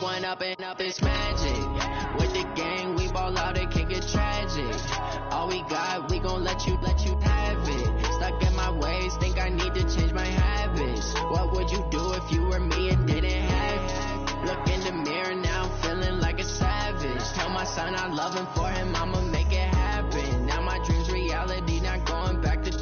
one up and up, it's magic. With the gang, we ball out, it can get tragic. All we got, we gon' let you have it. Stuck in my ways, think I need to change my habits. What would you do if you were me and didn't have it? Look in the mirror now, I'm feeling like a savage. Tell my son I love him, for him I'ma make it happen. Now my dream's reality, not going back to.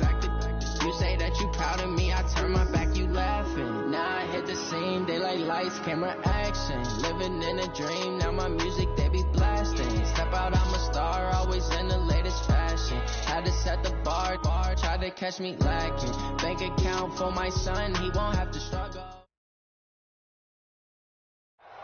You say that you proud of me, I turn my back, you laughing. Now I hit the scene, they like lights, camera, action. Living in a dream, now my music they be blasting. Step out, I'm a star, always in the latest fashion. Had to set the bar, try to catch me lacking. Bank account for my son, he won't have to struggle.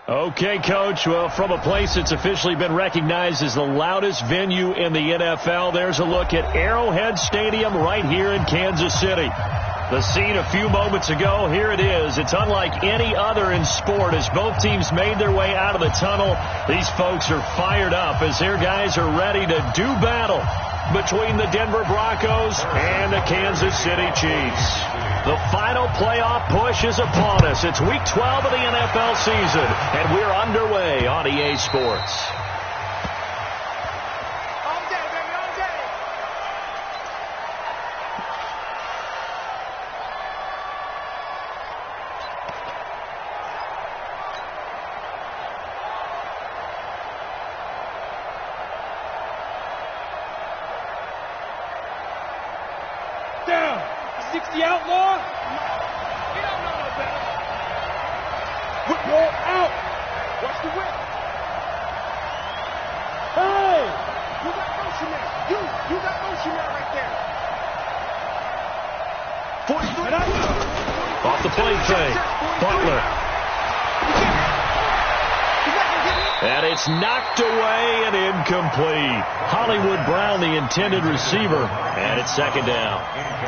Okay, Coach. Well, from a place that's officially been recognized as the loudest venue in the NFL, there's a look at Arrowhead Stadium right here in Kansas City. The scene a few moments ago, here it is. It's unlike any other in sport as both teams made their way out of the tunnel. These folks are fired up as their guys are ready to do battle between the Denver Broncos and the Kansas City Chiefs. The final playoff push is upon us. It's week 12 of the NFL season, and we're underway on EA Sports. Down. 60 outlaw. He don't know no better. Whip roll out. Watch the whip. Hey! You got motion there. You got motion there right there. 43. Off the play fake. Butler. And it's knocked away and incomplete. Hollywood Brown, the intended receiver, and it's second down.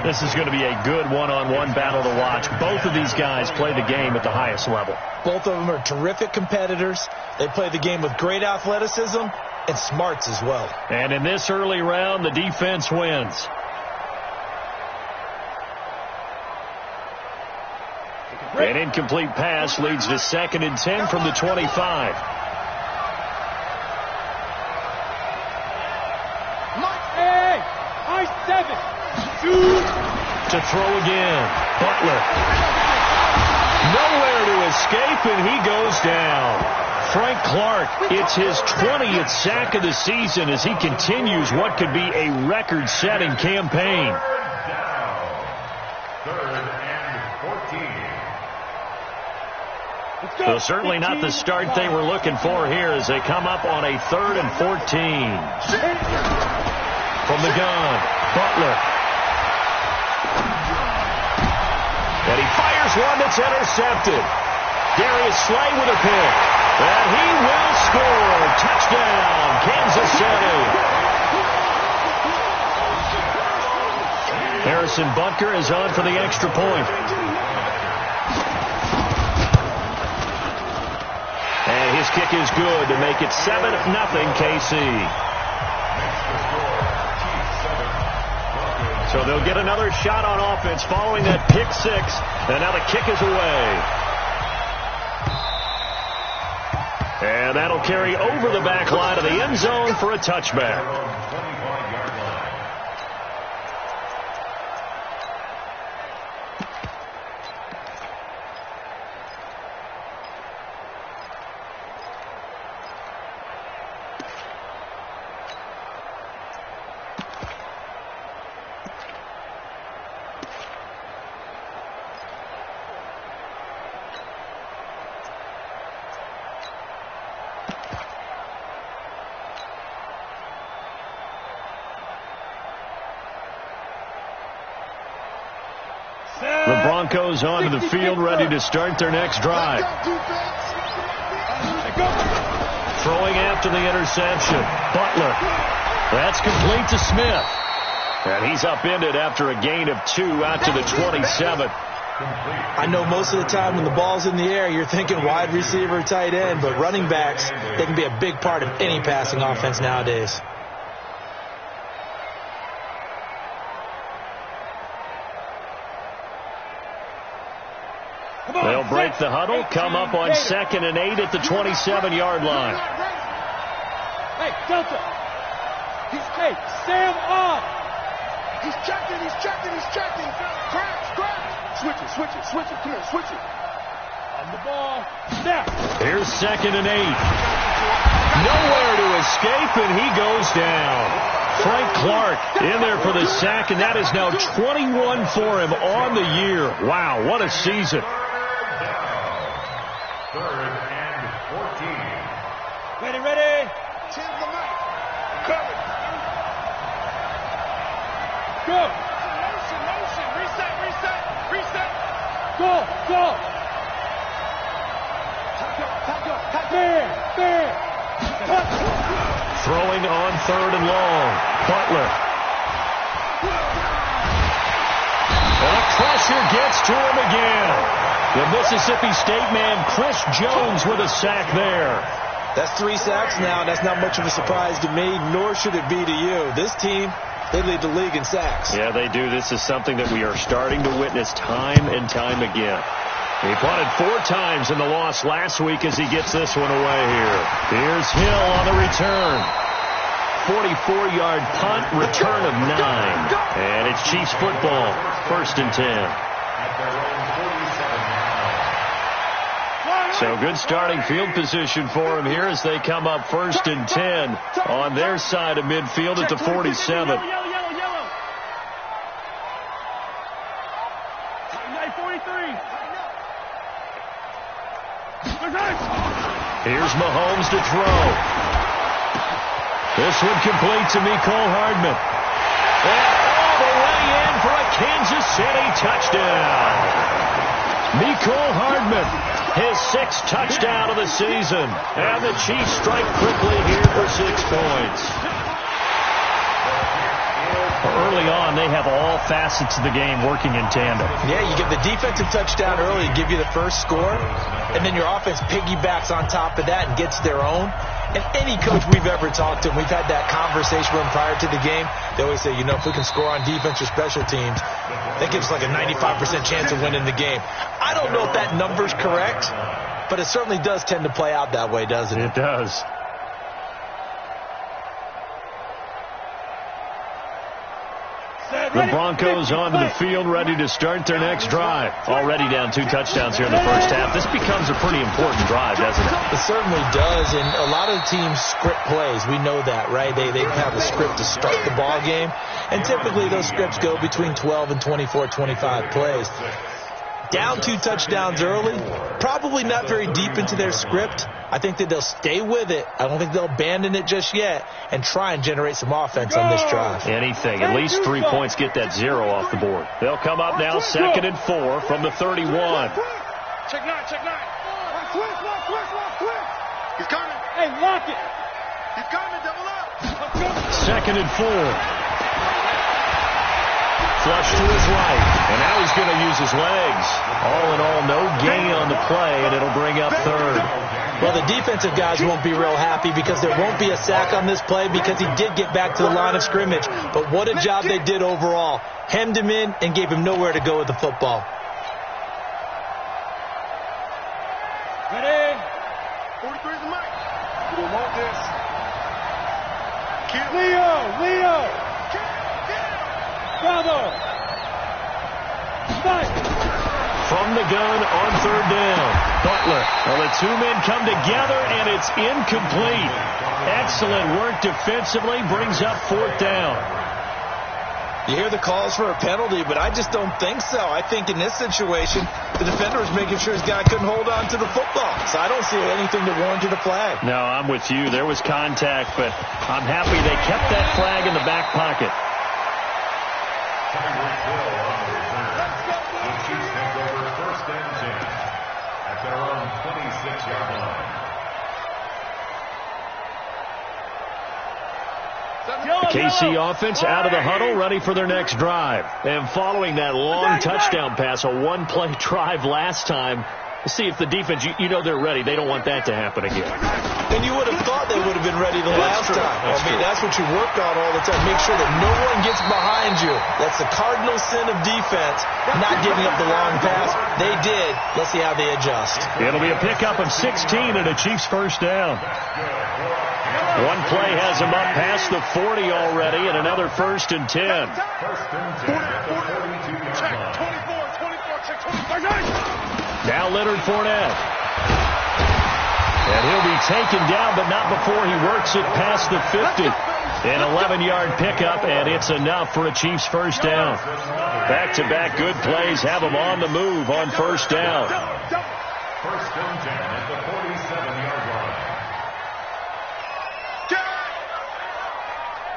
This is going to be a good one-on-one battle to watch. Both of these guys play the game at the highest level. Both of them are terrific competitors. They play the game with great athleticism and smarts as well. And in this early round, the defense wins. An incomplete pass leads to 2nd and 10 from the 25. To throw again. Butler. Nowhere to escape, and he goes down. Frank Clark, it's his 20th sack of the season as he continues what could be a record-setting campaign. So certainly not the start they were looking for here as they come up on a 3rd and 14. From the gun, Butler. And he fires one that's intercepted. Darius Slay with a pick. And he will score. Touchdown, Kansas City. Harrison Butker is on for the extra point. And his kick is good to make it 7-0 KC. So they'll get another shot on offense following that pick six. And now the kick is away. And that'll carry over the back line of the end zone for a touchback. The Broncos onto the field, ready to start their next drive. Throwing after the interception. Butler. That's complete to Smith. And he's upended after a gain of 2 out to the 27. I know most of the time when the ball's in the air, you're thinking wide receiver, tight end, but running backs, they can be a big part of any passing offense nowadays. They'll break the huddle, come up on 2nd and 8 at the 27-yard line. Hey, Delta. Hey, Sam off. He's checking. Cracks. Switch it. Come here, switch it. On the ball. Snap. Here's 2nd and 8. Nowhere to escape, and he goes down. Frank Clark in there for the sack, and that is now 21 for him on the year. Wow, what a season. 3rd and 14. Ready. Chin the mic. Cover. Go. Motion. Reset. Go. There. Throwing on 3rd and long. Butler. And a pressure gets to him again. The Mississippi State man, Chris Jones, with a sack there. That's 3 sacks now. That's not much of a surprise to me, nor should it be to you. This team, they lead the league in sacks. Yeah, they do. This is something that we are starting to witness time and time again. He punted 4 times in the loss last week as he gets this one away here. Here's Hill on the return. 44-yard punt, return of 9. And it's Chiefs football, 1st and 10. So good starting field position for him here as they come up 1st and 10 on their side of midfield at the 47. Yellow. 43. Here's Mahomes to throw. This one complete to Mecole Hardman. And all the way in for a Kansas City touchdown. Mecole Hardman, his 6th touchdown of the season. And the Chiefs strike quickly here for 6 points. Early on, they have all facets of the game working in tandem. Yeah, you get the defensive touchdown early to give you the first score, and then your offense piggybacks on top of that and gets their own. And any coach we've ever talked to, and we've had that conversation with them prior to the game, they always say, if we can score on defense or special teams, that gives us like a 95% chance of winning the game. I don't know if that number's correct, but it certainly does tend to play out that way, doesn't it? It does. The Broncos onto the field, ready to start their next drive. Already down 2 touchdowns here in the first half. This becomes a pretty important drive, doesn't it? It certainly does, and a lot of teams script plays. We know that, right? They have a script to start the ball game, and typically those scripts go between 12 and 24, 25 plays. Down 2 touchdowns early, probably not very deep into their script. I think that they'll stay with it. I don't think they'll abandon it just yet and try and generate some offense on this drive. Anything. At least 3 points, get that 0 off the board. They'll come up now 2nd and 4 from the 31. Check 9. Quick. He's coming. Hey, lock it. He's coming. Double up. 2nd and 4. Flush to his right, and now he's going to use his legs. All in all, no gain on the play, and it'll bring up 3rd. Well, the defensive guys won't be real happy because there won't be a sack on this play because he did get back to the line of scrimmage. But what a job they did overall. Hemmed him in and gave him nowhere to go with the football. Ready. 43 is the mic. We want this. Leo. Bravo. Nice. From the gun on 3rd down. Butler. Well, the 2 men come together, and it's incomplete. Excellent work defensively. Brings up 4th down. You hear the calls for a penalty, but I just don't think so. I think in this situation, the defender was making sure his guy couldn't hold on to the football. So I don't see anything that warranted a flag. No, I'm with you. There was contact, but I'm happy they kept that flag in the back pocket. The Chiefs take over 1st and 10 at their own 26-yard line. The KC offense out of the huddle, ready for their next drive. And following that long touchdown pass, a 1-play drive last time, See if the defense, you know they're ready. They don't want that to happen again. And you would have thought they would have been ready the last time. That's what you work on all the time. Make sure that no one gets behind you. That's the cardinal sin of defense, not giving up the long pass. They did. Let's see how they adjust. It'll be a pickup of 16 and a Chiefs first down. One play has him up past the 40 already, and another 1st and 10. Check, 24, check, 24. Now Leonard Fournette. And he'll be taken down, but not before he works it past the 50. An 11-yard pickup, and it's enough for a Chiefs first down. Back-to-back good plays have them on the move on first down. First and 10 at the 47-yard line.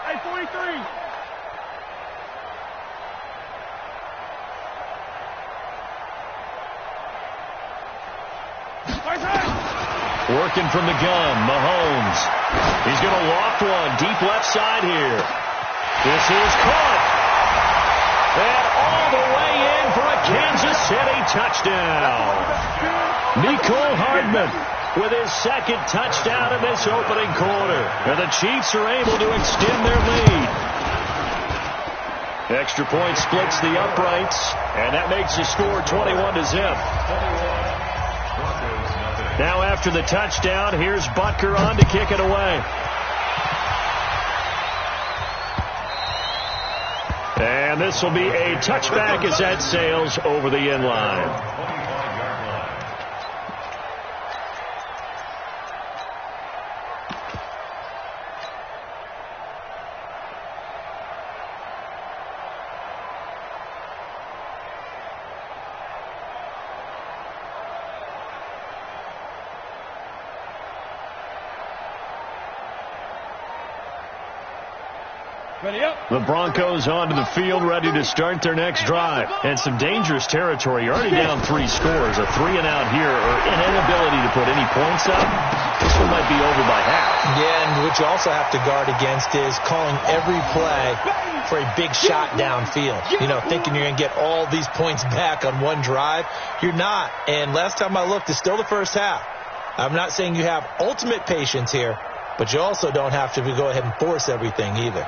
Hey, 43. Working from the gun, Mahomes. He's going to loft one deep left side here. This is caught. And all the way in for a Kansas City touchdown. Nicole Hardman with his second touchdown in this opening quarter. And the Chiefs are able to extend their lead. Extra point splits the uprights, and that makes the score 21-0. Now after the touchdown, here's Butker on to kick it away. And this will be a touchback as that sails over the end line. The Broncos onto the field, ready to start their next drive. And some dangerous territory. You're already down 3 scores. A 3-and-out here, or an inability to put any points up. This one might be over by half. Yeah, and what you also have to guard against is calling every play for a big shot downfield. You know, thinking you're going to get all these points back on one drive. You're not. And last time I looked, it's still the first half. I'm not saying you have ultimate patience here, but you also don't have to go ahead and force everything either.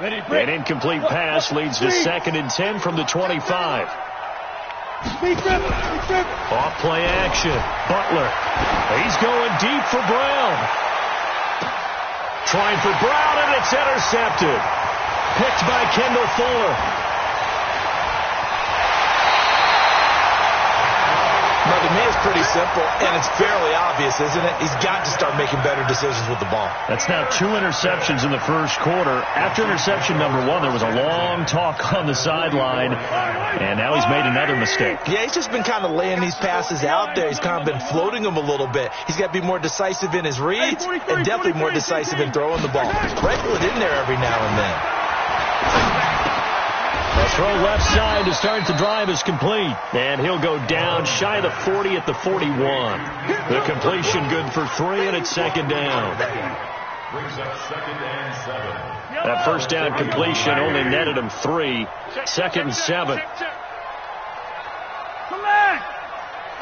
An incomplete pass leads to 2nd and 10 from the 25. Off play action. Butler. He's going deep for Brown. Trying for Brown, and it's intercepted. Picked by Kendall Fuller. Now, to me, it's pretty simple, and it's fairly obvious, isn't it? He's got to start making better decisions with the ball. That's now 2 interceptions in the first quarter. After interception number 1, there was a long talk on the sideline, and now he's made another mistake. Yeah, he's just been kind of laying these passes out there. He's kind of been floating them a little bit. He's got to be more decisive in his reads and definitely more decisive in throwing the ball. Sprinkle it in there every now and then. The throw left side to start the drive is complete. And he'll go down shy of the 40 at the 41. The completion good for 3, and it's 2nd down. Brings up 2nd and 7. That first down completion only netted him 3. 2nd and 7. Select.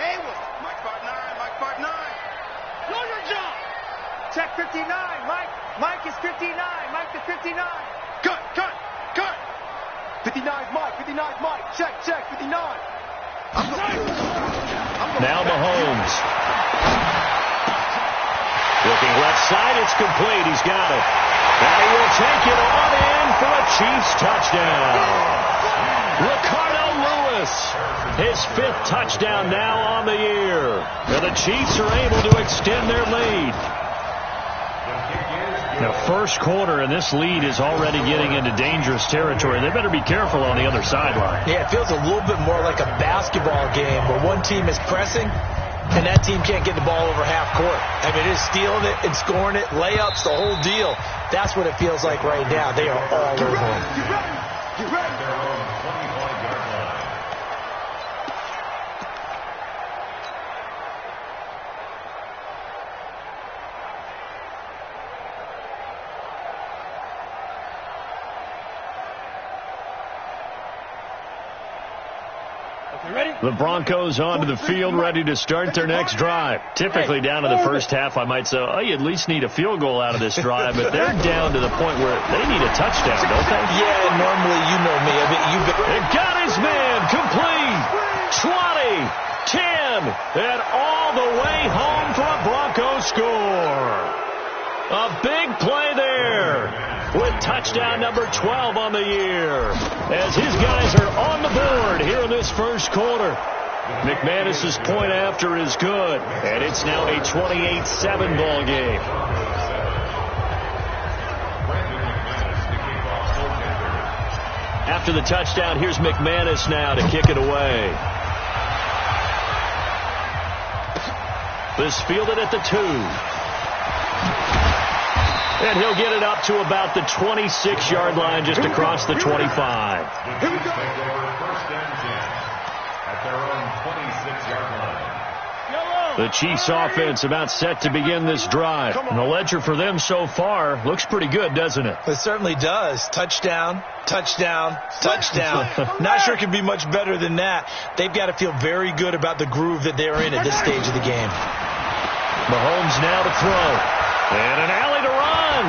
Haywood. Mike 5'9", Mike 5'9". Do your job. Check 59. Mike is 59. Mike to 59. Cut. 59's Mike. 59's Mike. Check. 59. Now Mahomes. Looking left side, it's complete. He's got it. And he will take it on in for a Chiefs touchdown. Ricardo Lewis, his 5th touchdown now on the year. And the Chiefs are able to extend their lead. Now, first quarter, and this lead is already getting into dangerous territory. They better be careful on the other sideline. Yeah, it feels a little bit more like a basketball game where one team is pressing and that team can't get the ball over half court. I mean, it is stealing it and scoring it, layups, the whole deal. That's what it feels like right now. They are all over them. Get ready. Their own 25-yard line. The Broncos onto the field, ready to start their next drive. Typically down to the first half, I might say, oh, you at least need a field goal out of this drive, but they're down to the point where they need a touchdown, don't they? Yeah, normally, you know me. It got his man complete. 20, 10, and all the way home for a Broncos score. A big play there with touchdown number 12 on the year as his guys are on the board here in this first quarter. McManus's point after is good, and it's now a 28-7 ball game. After the touchdown, here's McManus now to kick it away. This fielded at the 2. And he'll get it up to about the 26-yard line, just across the 25. Here we go. First and 10 at their own 26-yard line. The Chiefs offense about set to begin this drive. And the ledger for them so far looks pretty good, doesn't it? It certainly does. Touchdown, touchdown, touchdown. Not sure it can be much better than that. They've got to feel very good about the groove that they're in at this stage of the game. Mahomes now to throw. And an alley to run.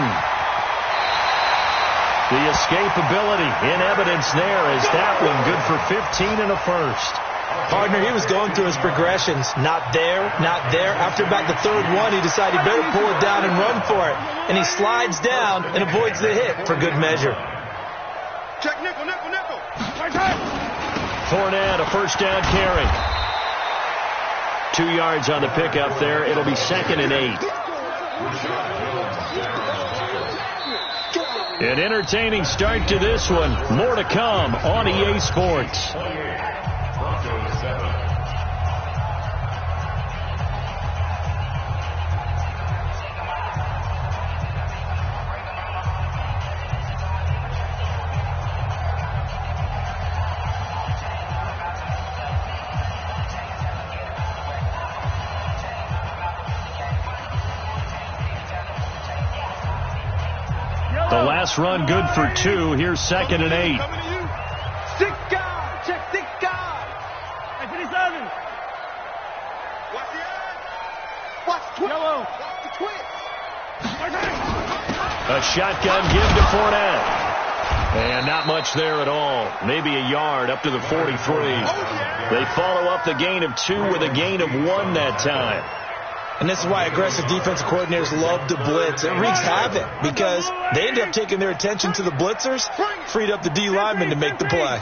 The escapability in evidence there as that one good for 15 and a first. Partner, he was going through his progressions. Not there, not there. After about the third one, he decided he better pull it down and run for it. And he slides down and avoids the hit for good measure. Check nickel, nickel, nickel. Fournette, a first down carry. 2 yards on the pickup there. It'll be 2nd and 8. An entertaining start to this one. More to come on EA Sports. The last run good for 2. Here's 2nd and 8. Six guard. Check 6 guard. Hey, 57. Watch the edge. Watch the twist. Yellow. Watch the twist. A shotgun give to Fournette. And not much there at all. Maybe a yard up to the 43. They follow up the gain of 2 with a gain of 1 that time. And this is why aggressive defensive coordinators love to blitz. It wreaks havoc because they end up taking their attention to the blitzers, freed up the D lineman to make the play.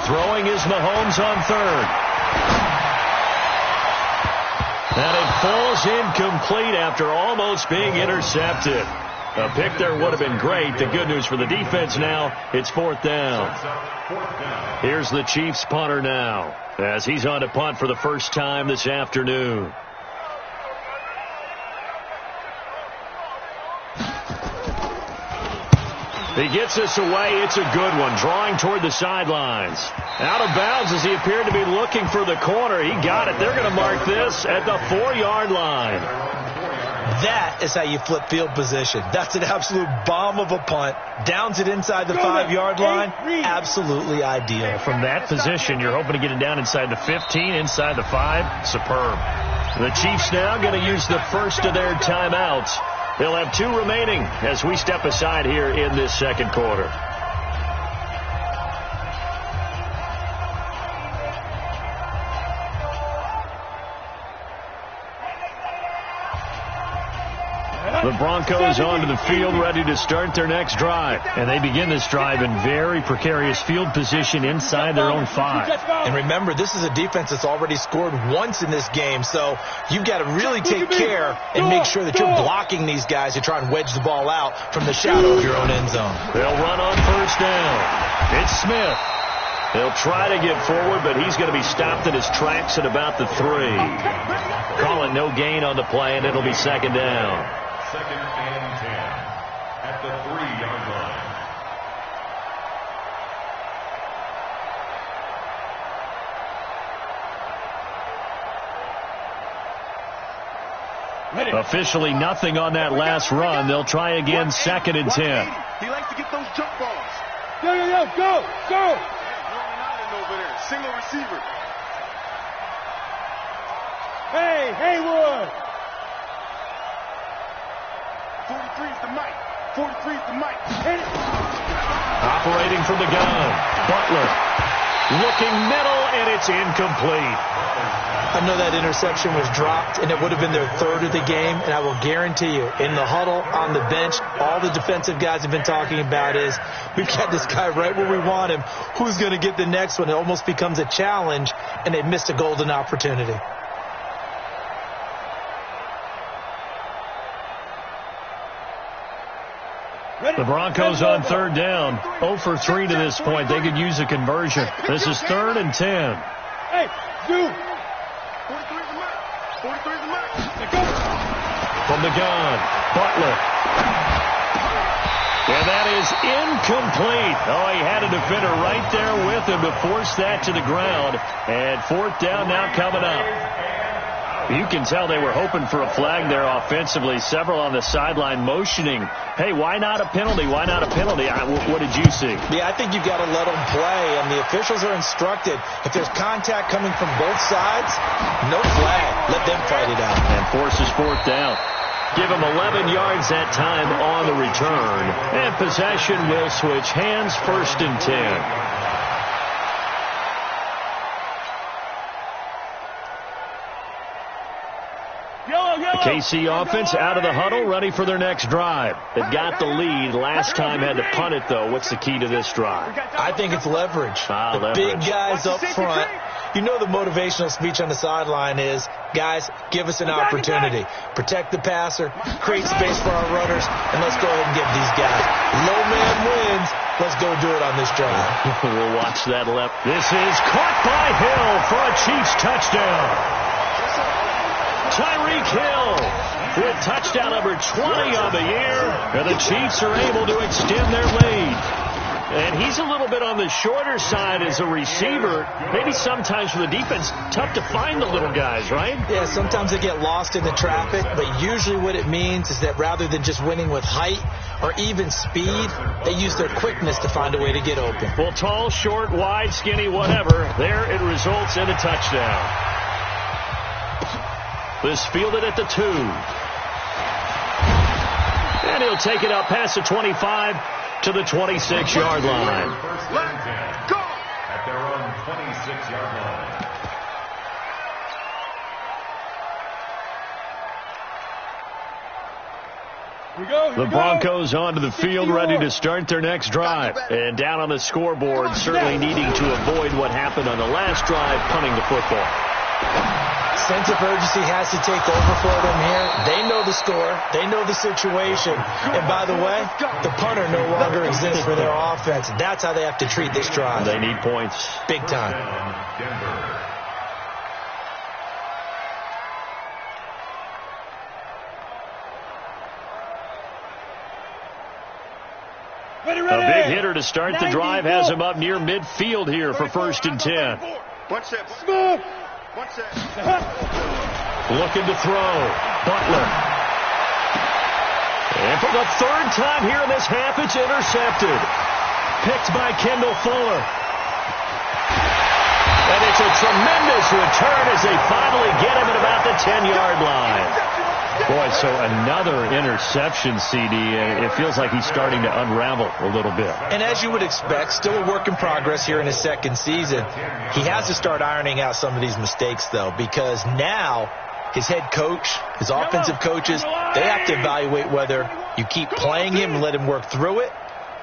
Throwing is Mahomes on 3rd. And it falls incomplete after almost being intercepted. A pick there would have been great. The good news for the defense now, it's 4th down. Here's the Chiefs punter now as he's on to punt for the first time this afternoon. He gets this away. It's a good one. Drawing toward the sidelines. Out of bounds as he appeared to be looking for the corner. He got it. They're going to mark this at the 4-yard line. That is how you flip field position. That's an absolute bomb of a punt. Downs it inside the 5-yard line. Absolutely ideal. From that position, you're hoping to get it down inside the 15, inside the 5. Superb. The Chiefs now going to use the first of their timeouts. They'll have 2 remaining as we step aside here in this second quarter. The Broncos onto the field, ready to start their next drive. And they begin this drive in very precarious field position inside their own 5. And remember, this is a defense that's already scored once in this game, so you've got to really take care and make sure that you're blocking these guys to try and wedge the ball out from the shadow of your own end zone. They'll run on first down. It's Smith. They'll try to get forward, but he's going to be stopped in his tracks at about the 3. Calling no gain on the play, and it'll be 2nd down. 2nd and 10 at the 3-yard line. Officially nothing on that last run. They'll try again, 2nd and 10. He likes to get those jump balls. Yo, go! Rolling Island over there. Single receiver. Hey, Haywood! 43's the mic. 43's the mic. Hit it! Operating from the gun. Butler. Looking middle, and it's incomplete. I know that interception was dropped, and it would have been their third of the game, and I will guarantee you, in the huddle, on the bench, all the defensive guys have been talking about is, we've got this guy right where we want him. Who's going to get the next one? It almost becomes a challenge, and they missed a golden opportunity. The Broncos on third down. 0 for 3 to this point. They could use a conversion. This is 3rd and 10. Hey, you! 43's the mic. 43's the mic. From the gun, Butler. And that is incomplete. Oh, he had a defender right there with him to force that to the ground. And 4th down now coming up. You can tell they were hoping for a flag there offensively. Several on the sideline motioning, hey, why not a penalty? Why not a penalty? What did you see? Yeah, I think you've got to let them play, and the officials are instructed. If there's contact coming from both sides, no flag. Let them fight it out. And forces 4th down. Give him 11 yards that time on the return. And possession will switch hands, 1st and 10. The KC offense out of the huddle, ready for their next drive. They've got the lead. Last time had to punt it, though. What's the key to this drive? I think it's leverage. Leverage. Big guys up front. You know the motivational speech on the sideline is, guys, give us an opportunity. Protect the passer, create space for our runners, and let's go ahead and get these guys. Low man wins. Let's go do it on this drive. We'll watch that left. This is caught by Hill for a Chiefs touchdown. Tyreek Hill with touchdown number 20 on the year. And the Chiefs are able to extend their lead. And he's a little bit on the shorter side as a receiver. Maybe sometimes for the defense, tough to find the little guys, right? Yeah, sometimes they get lost in the traffic, but usually what it means is that rather than just winning with height or even speed, they use their quickness to find a way to get open. Well, tall, short, wide, skinny, whatever, there it results in a touchdown. This fielded at the 2. And he'll take it up past the 25 to the 26-yard line. Let's go! At their own 26-yard line. The Broncos onto the field, ready to start their next drive. And down on the scoreboard, certainly needing to avoid what happened on the last drive, punting the football. Sense of urgency has to take over for them here. They know the score. They know the situation. And by the way, the punter no longer exists for their offense. That's how they have to treat this drive. They need points. Big time. A big hitter to start the drive has him up near midfield here for 1st and 10. One set. Smooth. One set. Looking to throw. Butler. And for the 3rd time here in this half, it's intercepted. Picked by Kendall Fuller. And it's a tremendous return as they finally get him at about the 10-yard line. Boy, so another interception, CD. It feels like he's starting to unravel a little bit. And as you would expect, still a work in progress here in his 2nd season. He has to start ironing out some of these mistakes, though, because now his head coach, his offensive coaches, they have to evaluate whether you keep playing him and let him work through it,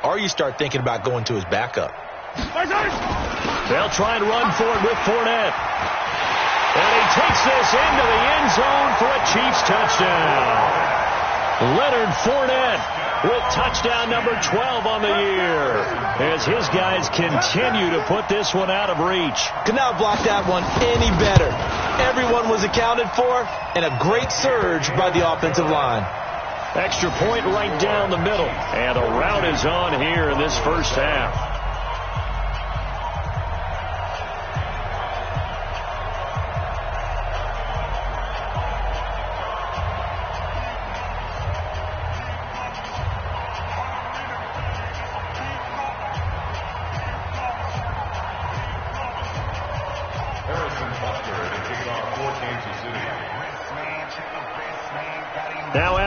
or you start thinking about going to his backup. They'll try and run for it with Fournette. And he takes this into the end zone for a Chiefs touchdown. Leonard Fournette with touchdown number 12 on the year as his guys continue to put this one out of reach. Could not block that one any better. Everyone was accounted for, and a great surge by the offensive line. Extra point right down the middle. And a rout is on here in this first half.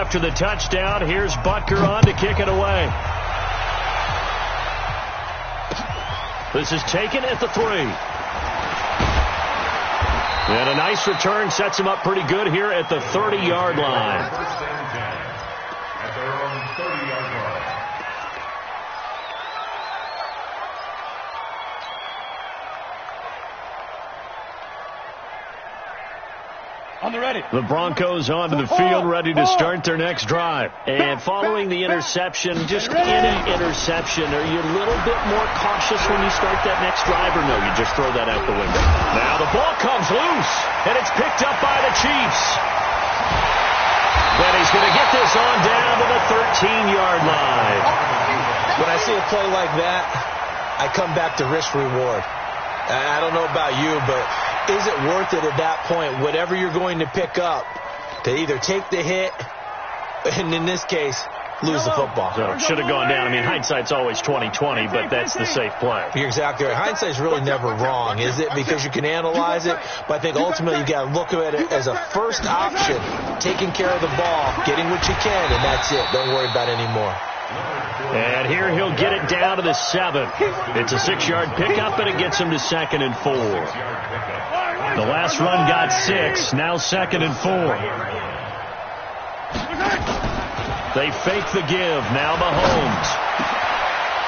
after the touchdown. Here's Butker on to kick it away. This is taken at the 3. And a nice return sets him up pretty good here at the 30-yard line. First and 10 at their own 30-yard line. On the ready. The Broncos onto the field, ready to start their next drive. And following the interception, just any interception, are you a little bit more cautious when you start that next drive, or no, you just throw that out the window? Now the ball comes loose, and it's picked up by the Chiefs. But he's going to get this on down to the 13-yard line. When I see a play like that, I come back to risk reward. I don't know about you, but is it worth it at that point, whatever you're going to pick up, to either take the hit, and in this case, lose the football? So it should have gone down. I mean, hindsight's always 20/20, but that's the safe play. You're exactly right. Hindsight's really never wrong, is it? Because you can analyze it, but I think ultimately you got to look at it as a first option, taking care of the ball, getting what you can, and that's it. Don't worry about any more. And here he'll get it down to the 7. It's a 6-yard pickup, and it gets him to 2nd and 4. The last run got 6, now 2nd and 4. They fake the give, now Mahomes.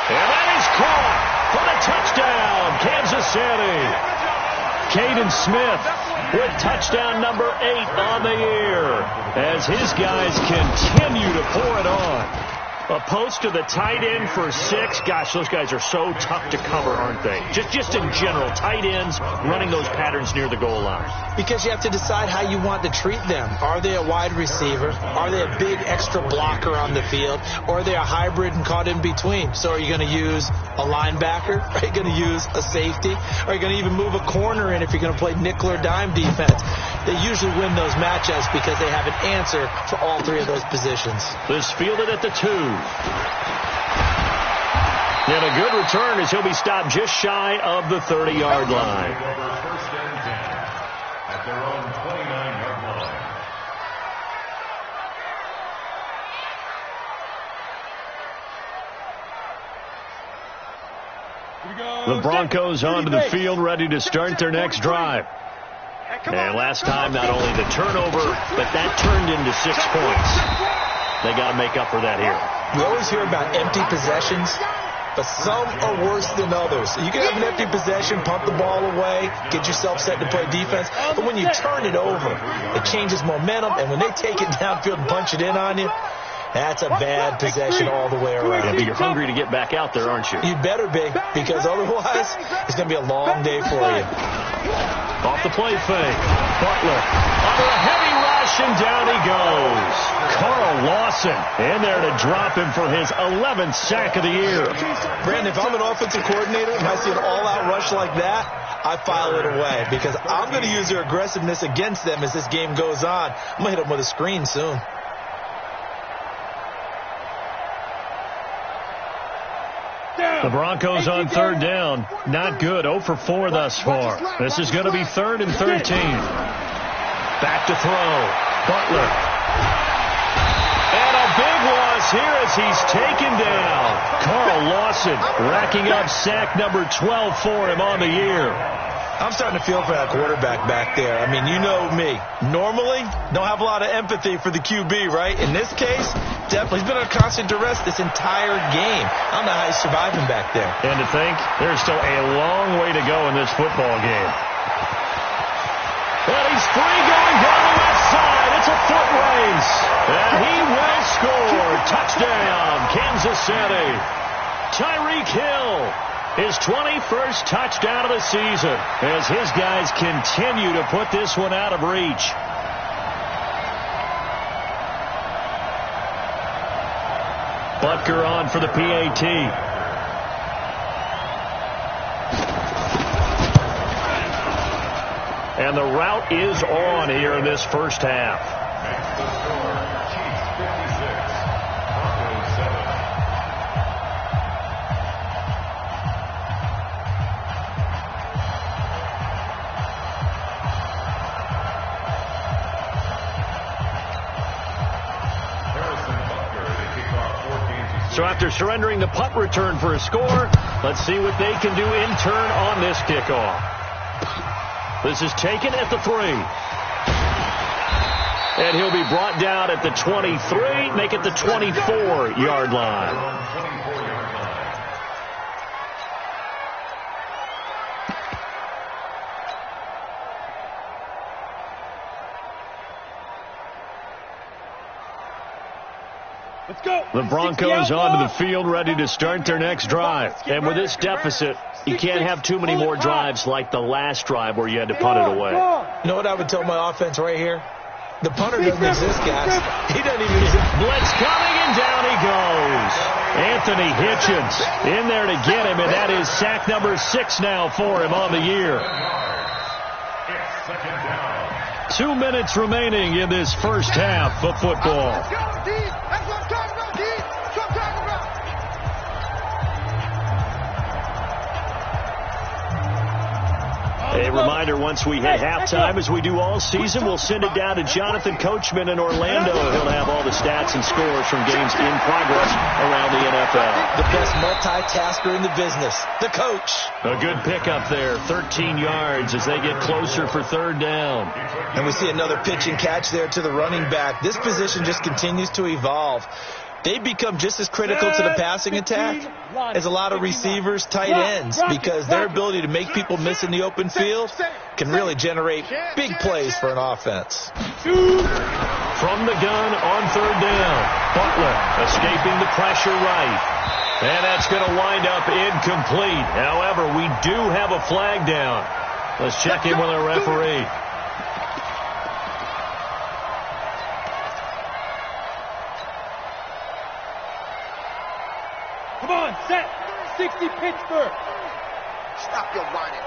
And that is caught for the touchdown, Kansas City. Caden Smith with touchdown number 8 on the year as his guys continue to pour it on. A post to the tight end for 6. Gosh, those guys are so tough to cover, aren't they? Just in general, tight ends running those patterns near the goal line. Because you have to decide how you want to treat them. Are they a wide receiver? Are they a big extra blocker on the field? Or are they a hybrid and caught in between? So are you going to use a linebacker? Are you going to use a safety? Are you going to even move a corner in if you're going to play nickel or dime defense? They usually win those matchups because they have an answer for all 3 of those positions. This fielded at the 2. And a good return as he'll be stopped just shy of the 30-yard line. First and 10 at their own 29-yard line. The Broncos onto the field, ready to start their next drive. And last time, not only the turnover, but that turned into 6 points. They got to make up for that here. We always hear about empty possessions, but some are worse than others. You can have an empty possession, pump the ball away, get yourself set to play defense, but when you turn it over, it changes momentum, and when they take it downfield and punch it in on you, that's a bad possession all the way around. Yeah, but you're hungry to get back out there, aren't you? You better be, because otherwise, it's going to be a long day for you. Off the play fake. Butler under a heavy rush, and down he goes. Carl Lawson in there to drop him for his 11th sack of the year. Brandon, if I'm an offensive coordinator and I see an all-out rush like that, I file it away because I'm going to use their aggressiveness against them as this game goes on. I'm going to hit them with a screen soon. The Broncos on 3rd down. Not good. 0 for 4 thus far. This is going to be 3rd and 13. Back to throw. Butler. And a big loss here as he's taken down. Carl Lawson racking up sack number 12 for him on the year. I'm starting to feel for that quarterback back there. I mean, you know me. Normally, don't have a lot of empathy for the QB, right? In this case, definitely. He's been under constant duress this entire game. I don't know how he's surviving back there. And to think, there's still a long way to go in this football game. And he's free going down the left side. It's a foot race. And he will score. Touchdown, Kansas City. Tyreek Hill. His 21st touchdown of the season as his guys continue to put this one out of reach. Butker on for the PAT. And the route is on here in this first half. Next to score, Chiefs 56, Broncos 7. So after surrendering the punt return for a score, let's see what they can do in turn on this kickoff. This is taken at the 3. And he'll be brought down at the 23, make it the 24-yard line. Let's go. The Broncos onto the field, ready to start their next drive. And with this deficit, you can't have too many more drives like the last drive where you had to punt it away. You know what I would tell my offense right here? The punter doesn't exist, guys. He doesn't even exist. Blitz coming, and down he goes. Anthony Hitchens in there to get him, and that is sack number 6 now for him on the year. 2 minutes remaining in this first half of football. A reminder, once we hit halftime, as we do all season, we'll send it down to Jonathan Coachman in Orlando. He'll have all the stats and scores from games in progress around the NFL. The best multitasker in the business, the coach. A good pickup there, 13 yards as they get closer for third down. And we see another pitch and catch there to the running back. This position just continues to evolve. They become just as critical to the passing attack as a lot of receivers, tight ends, because their ability to make people miss in the open field can really generate big plays for an offense. From the gun on third down, Butler escaping the pressure right. And that's going to wind up incomplete. However, we do have a flag down. Let's check in with our referee. Come on, set. 60 Pittsburgh. Stop your whining.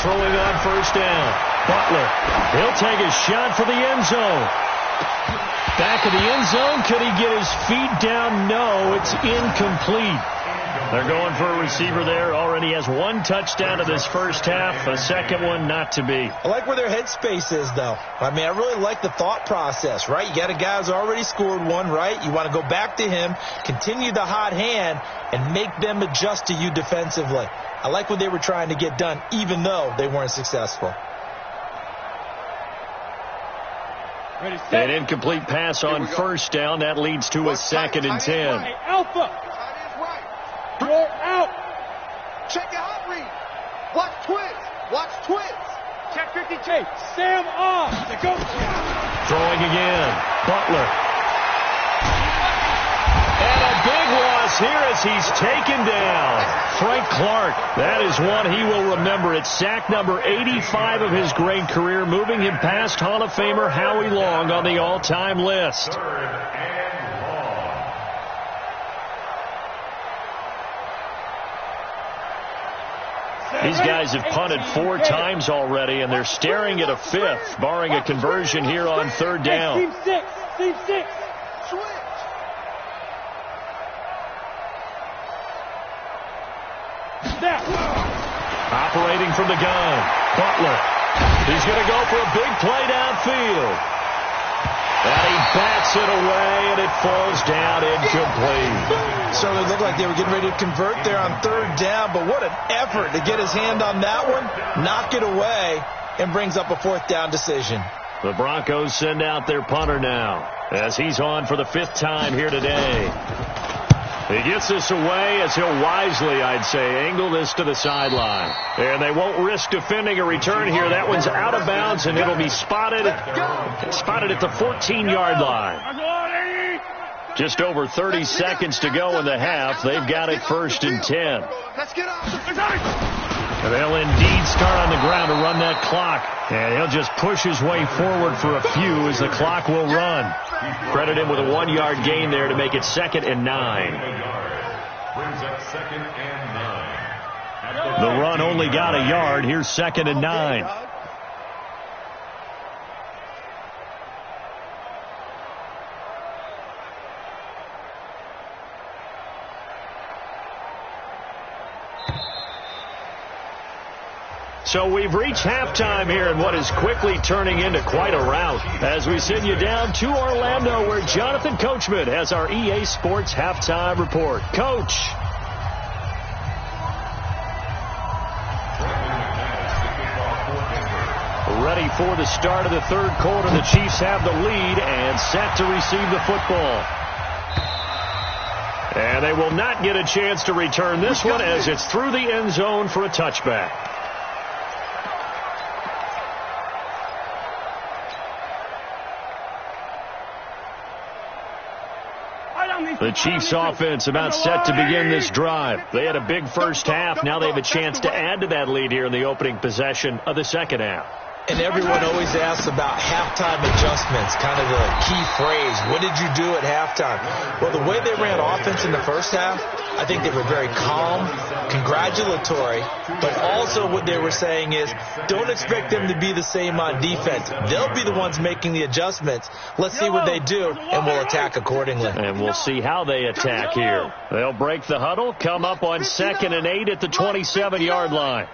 Throwing on first down. Butler. He'll take a shot for the end zone. Back of the end zone. Could he get his feet down? No, it's incomplete. They're going for a receiver there. Already has 1 touchdown in this first half. A second one not to be. I like where their headspace is, though. I mean, I really like the thought process, right? You got a guy who's already scored 1, right? You want to go back to him, continue the hot hand, and make them adjust to you defensively. I like what they were trying to get done, even though they weren't successful. An incomplete pass on first down. That leads to a second and 10. Hey, Alpha. You're out. Check your hot read. Watch twins. Watch twins. Check 50 J. Sam off. To go. Throwing again. Butler. And a big loss here as he's taken down. Frank Clark. That is one he will remember. It's sack number 85 of his great career, moving him past Hall of Famer Howie Long on the all-time list. These guys have punted 4 times already, and they're staring at a 5th, barring a conversion here on third down. Team 6. Team 6. Switch. Snap. Operating from the gun. Butler. He's going to go for a big play downfield. And he bats it away, and it falls down incomplete. So it looked like they were getting ready to convert there on third down, but what an effort to get his hand on that one, knock it away, and brings up a 4th down decision. The Broncos send out their punter now as he's on for the 5th time here today. He gets this away as he'll wisely, I'd say, angle this to the sideline. And they won't risk defending a return here. That one's out of bounds, and it'll be spotted at the 14-yard line. Just over 30 seconds to go in the half. They've got it 1st and 10. Let's get off. And they'll indeed start on the ground to run that clock. And he'll just push his way forward for a few as the clock will run. Credit him with a 1-yard gain there to make it 2nd and 9. Brings up 2nd and 9. The run only got a yard. Here's 2nd and 9. So we've reached halftime here in what is quickly turning into quite a rout as we send you down to Orlando where Jonathan Coachman has our EA Sports halftime report. Coach. Ready for the start of the third quarter. The Chiefs have the lead and set to receive the football. And they will not get a chance to return this one as it's through the end zone for a touchback. The Chiefs offense about set to begin this drive. They had a big first half. Now they have a chance to add to that lead here in the opening possession of the second half. And everyone always asks about halftime adjustments, kind of the key phrase. What did you do at halftime? Well, the way they ran offense in the first half, I think they were very calm, congratulatory, but also what they were saying is don't expect them to be the same on defense. They'll be the ones making the adjustments. Let's see what they do, and we'll attack accordingly. And we'll see how they attack here. They'll break the huddle, come up on 2nd and 8 at the 27-yard line.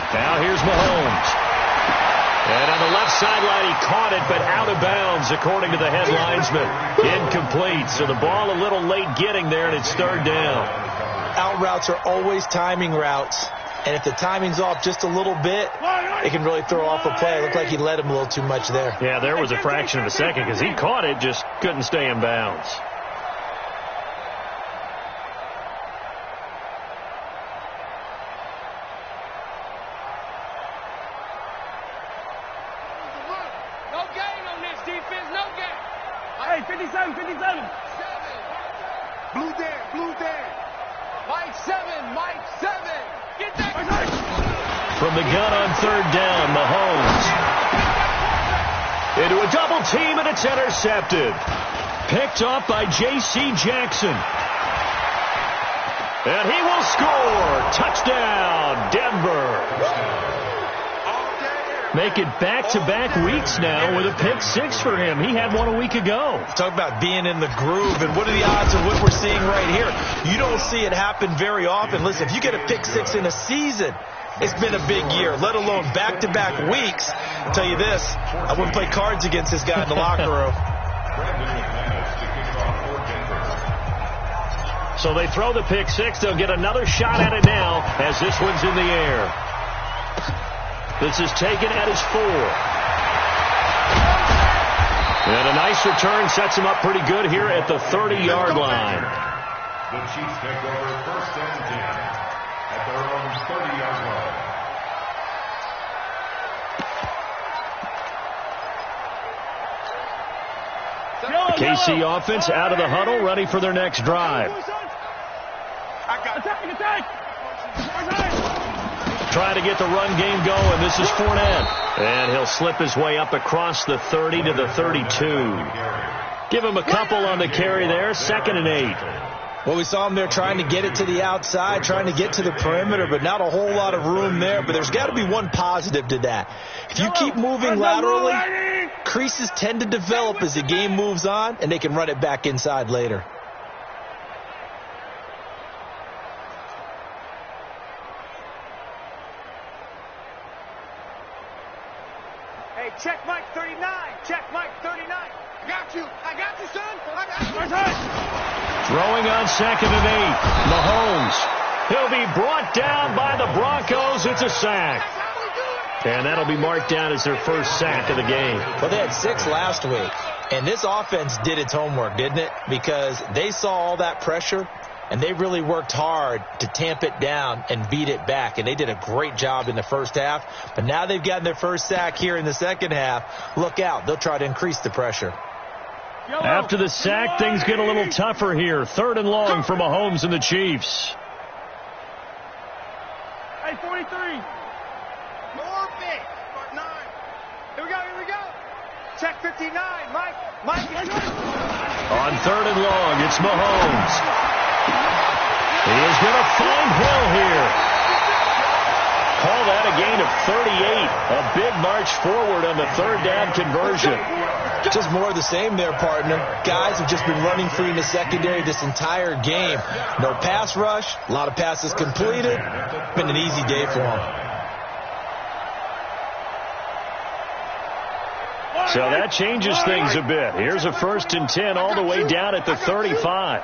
Now here's Mahomes. And on the left sideline, he caught it, but out of bounds, according to the head linesman. Incomplete, so the ball a little late getting there, and it's third down. Out routes are always timing routes, and if the timing's off just a little bit, it can really throw off a play. It looked like he led him a little too much there. Yeah, there was a fraction of a second because he caught it, just couldn't stay in bounds. From the gun on third down, Mahomes. Into a double team, and it's intercepted. Picked off by J.C. Jackson. And he will score. Touchdown, Denver. Make it back-to-back weeks now with a pick six for him. He had one a week ago. Talk about being in the groove, and what are the odds of what we're seeing right here? You don't see it happen very often. Listen, if you get a pick six in a season, it's been a big year, let alone back-to-back weeks. I'll tell you this, I wouldn't play cards against this guy in the locker room. So they throw the pick six. They'll get another shot at it now as this one's in the air. This is taken at his 4. And a nice return sets him up pretty good here at the 30-yard line. The Chiefs take over 1st and 10 at their own 30-yard line. KC offense out of the huddle, ready for their next drive. Trying to get the run game going. This is Fournette. And he'll slip his way up across the 30 to the 32. Give him a couple on the carry there. 2nd and 8. Well, we saw him there trying to get it to the outside, trying to get to the perimeter, but not a whole lot of room there. But there's got to be one positive to that. If you keep moving laterally, creases tend to develop as the game moves on, and they can run it back inside later. Hey, check Mike 39. Check Mike 39. I got you, son. I got you. Throwing on 2nd and 8. Mahomes. He'll be brought down by the Broncos. It's a sack. And that'll be marked down as their first sack of the game. Well, they had 6 last week. And this offense did its homework, didn't it? Because they saw all that pressure, and they really worked hard to tamp it down and beat it back. And they did a great job in the first half. But now they've gotten their first sack here in the second half. Look out. They'll try to increase the pressure. After the sack, things get a little tougher here. 3rd and long for Mahomes and the Chiefs. Hey, 43. More big. 9. Here we go. Check 59. Mike. On 3rd and long, it's Mahomes. He is going to find Hill here. Call that a gain of 38. A big march forward on the third down conversion. Just more of the same there, partner. Guys have just been running free in the secondary this entire game. No pass rush, a lot of passes completed. Been an easy day for them. So that changes things a bit. Here's a 1st and 10 all the way down at the 35.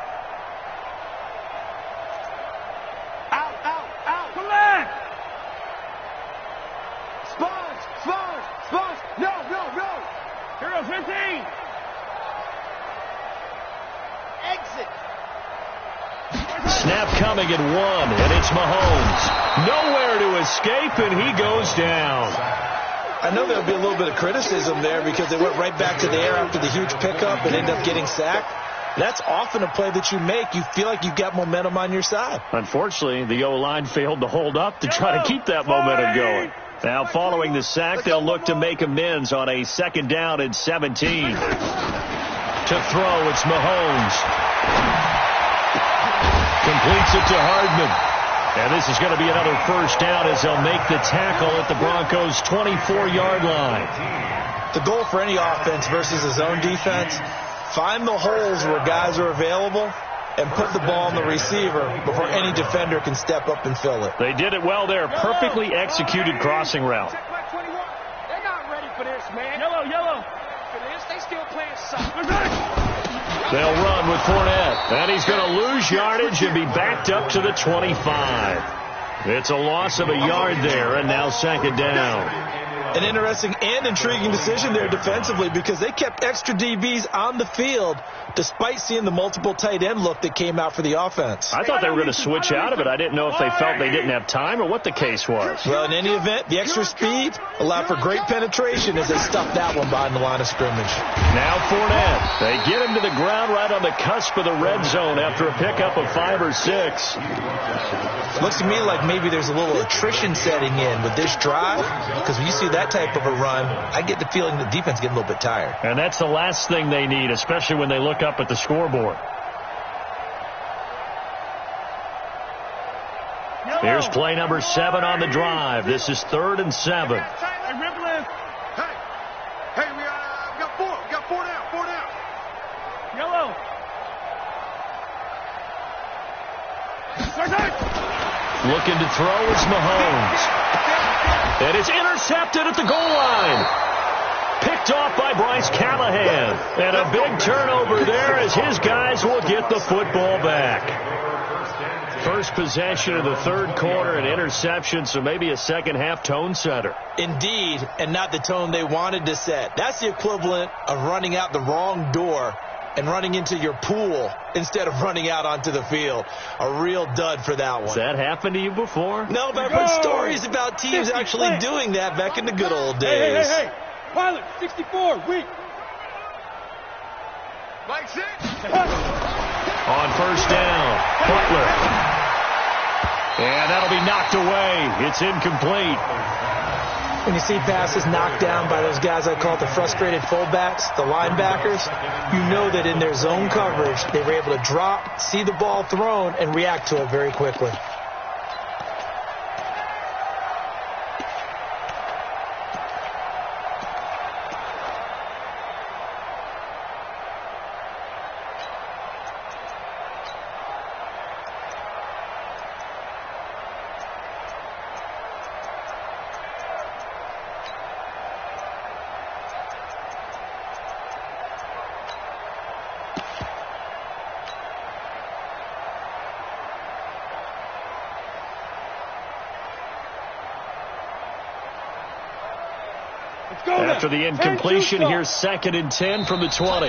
Snap coming at 1, and it's Mahomes. Nowhere to escape, and he goes down. I know there'll be a little bit of criticism there because they went right back to the air after the huge pickup and ended up getting sacked. That's often a play that you make. You feel like you've got momentum on your side. Unfortunately, the O-line failed to hold up to try to keep that momentum going. Now, following the sack, they'll look to make amends on a 2nd down and 17. To throw, it's Mahomes. Completes it to Hardman. And this is going to be another 1st down as they'll make the tackle at the Broncos' 24-yard line. The goal for any offense versus a zone defense, find the holes where guys are available and put the ball on the receiver before any defender can step up and fill it. They did it well there. Perfectly executed crossing route. They're not ready for this, man. Yellow. For this, they still playing soccer. They'll run with Fournette. And he's going to lose yardage and be backed up to the 25. It's a loss of a yard there, and now 2nd down. An interesting and intriguing decision there defensively because they kept extra DBs on the field despite seeing the multiple tight end look that came out for the offense. I thought they were going to switch out of it. I didn't know if they felt they didn't have time or what the case was. Well, in any event, the extra speed allowed for great penetration as they stuffed that one behind the line of scrimmage. Now Fournette. They get him to the ground right on the cusp of the red zone after a pickup of 5 or 6. Looks to me like maybe there's a little attrition setting in with this drive because when you see that type of a run, I get the feeling the defense getting a little bit tired. And that's the last thing they need, especially when they look up at the scoreboard. Here's play number 7 on the drive. This is 3rd and 7. Hey, we got 4. We got 4 down. 4 down. Yellow. Looking to throw is Mahomes. And it's intercepted at the goal line. Picked off by Bryce Callahan. And a big turnover there as his guys will get the football back. First possession of the 3rd quarter, an interception, so maybe a second-half tone setter. Indeed, and not the tone they wanted to set. That's the equivalent of running out the wrong door and running into your pool instead of running out onto the field. A real dud for that one. Has that happened to you before? No, but I've heard stories about teams actually doing that back in the good old days. Hey. Pilot, 64, weak. Mike 6. On 1st down, Butler. And that'll be knocked away. It's incomplete. When you see passes knocked down by those guys I call the frustrated fullbacks, the linebackers, you know that in their zone coverage, they were able to drop, see the ball thrown, and react to it very quickly. After the incompletion, here's 2nd and 10 from the 20.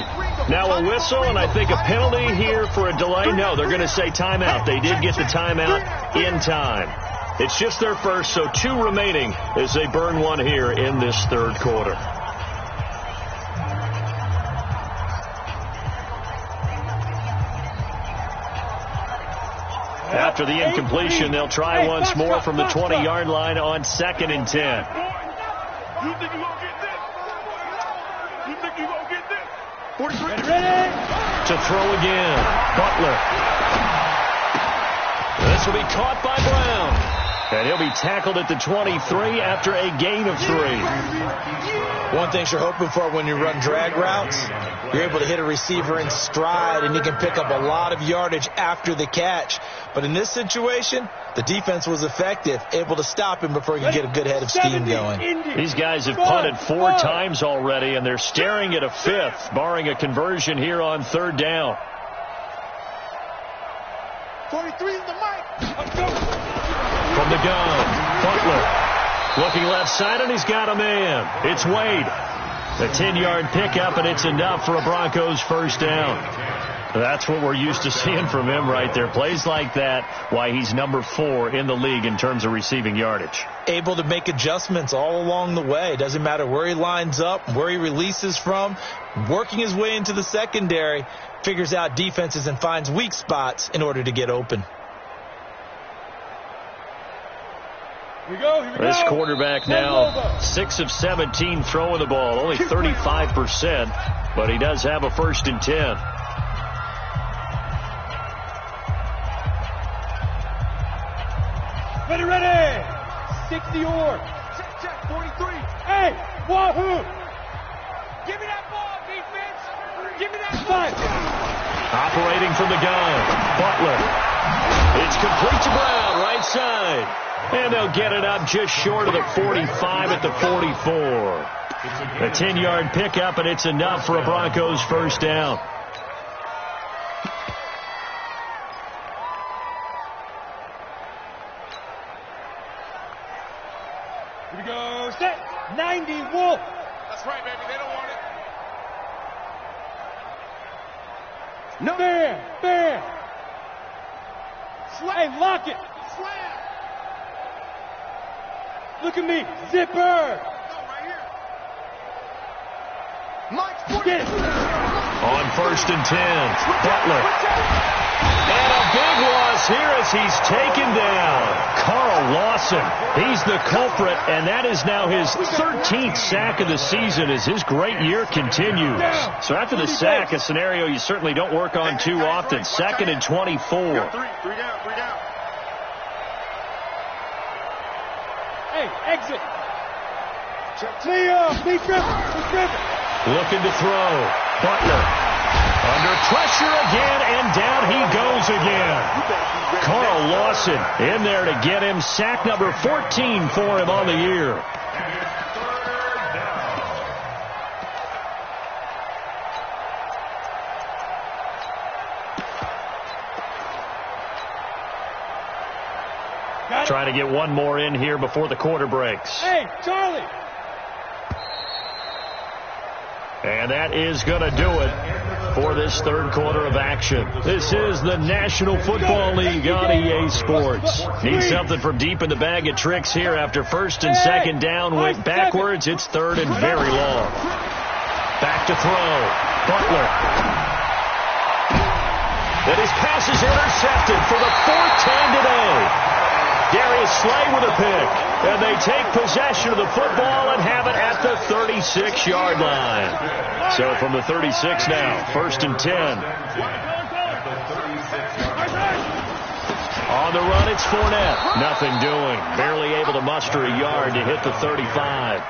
Now a whistle, and I think a penalty here for a delay. No, they're going to say timeout. They did get the timeout in time. It's just their first, so 2 remaining as they burn one here in this 3rd quarter. After the incompletion, they'll try once more from the 20-yard line on 2nd and 10. You think you're going to get this? You think you're going to get this? 43. Ready? To throw again. Butler. This will be caught by Brown. And he'll be tackled at the 23 after a gain of 3. One thing you're hoping for when you run drag routes, you're able to hit a receiver in stride, and you can pick up a lot of yardage after the catch. But in this situation, the defense was effective, able to stop him before he could get a good head of steam going. These guys have punted 4 times already, and they're staring at a 5th, barring a conversion here on 3rd down. 43 is the mic. Let's go. From the gun, Butler looking left side, and he's got a man. It's Wade. The 10-yard pickup, and it's enough for a Broncos first down. That's what we're used to seeing from him right there. Plays like that, why he's number 4 in the league in terms of receiving yardage. Able to make adjustments all along the way. Doesn't matter where he lines up, where he releases from. Working his way into the secondary, figures out defenses and finds weak spots in order to get open. Here we go. This quarterback now 6 of 17 throwing the ball, only 35%, but he does have a 1st and 10. Ready. 60 or. Check, 43. Hey, wahoo. Give me that ball, defense. Give me that ball. Operating from the gun, Butler. It's complete to Brown, right side. And they'll get it up just short of the 45 at the 44. A 10-yard pickup, and it's enough for a Broncos first down. Here we go. Set. 90, Wolf. That's right, baby. They don't want it. No. Bear. Hey, lock it. Slam. Look at me. Zipper. No, right here. Mike's 40. Get it. On 1st and 10, Butler. And a big loss here as he's taken down. Carl Lawson, he's the culprit, and that is now his 13th sack of the season as his great year continues. So after the sack, a scenario you certainly don't work on too often. 2nd and 24. Three down. Hey, exit. Clear. Be driven. Looking to throw. Butler. Under pressure again, and down he goes again. Carl Lawson in there to get him. Sack number 14 for him on the year. Trying to get one more in here before the quarter breaks. Hey, Charlie. And that is going to do it for this 3rd quarter of action. This is the National Football League on EA Sports. Need something from deep in the bag of tricks here after 1st and 2nd down. Went backwards. It's 3rd and very long. Back to throw. Butler. And his pass is intercepted for the 4th time today. Darius Slay with a pick. And they take possession of the football and have it at the 36-yard line. So from the 36 now, 1st and 10. On the run, it's Fournette. Nothing doing. Barely able to muster a yard to hit the 35.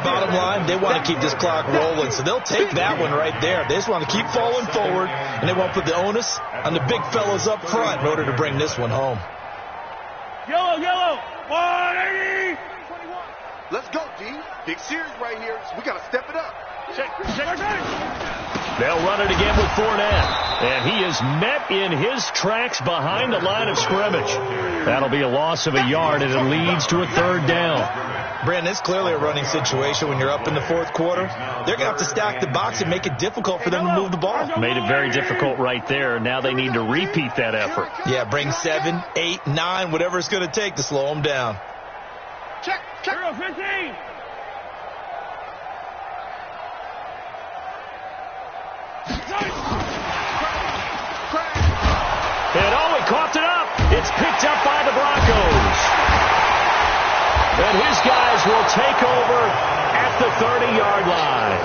Bottom line, they want to keep this clock rolling, so they'll take that one right there. They just want to keep falling forward, and they won't put the onus on the big fellas up front in order to bring this one home. Yellow. 180. 21. Let's go, D. Big series right here. We got to step it up. Check. They'll run it again with Fournette. And he is met in his tracks behind the line of scrimmage. That'll be a loss of a yard, and it leads to a 3rd down. Brandon, it's clearly a running situation when you're up in the 4th quarter. They're going to have to stack the box and make it difficult for them to move the ball. Made it very difficult right there. Now they need to repeat that effort. Yeah, bring 7, 8, 9, whatever it's going to take to slow them down. Check. 15. And he coughed it up. It's picked up by the Broncos. And his guys will take over at the 30-yard line.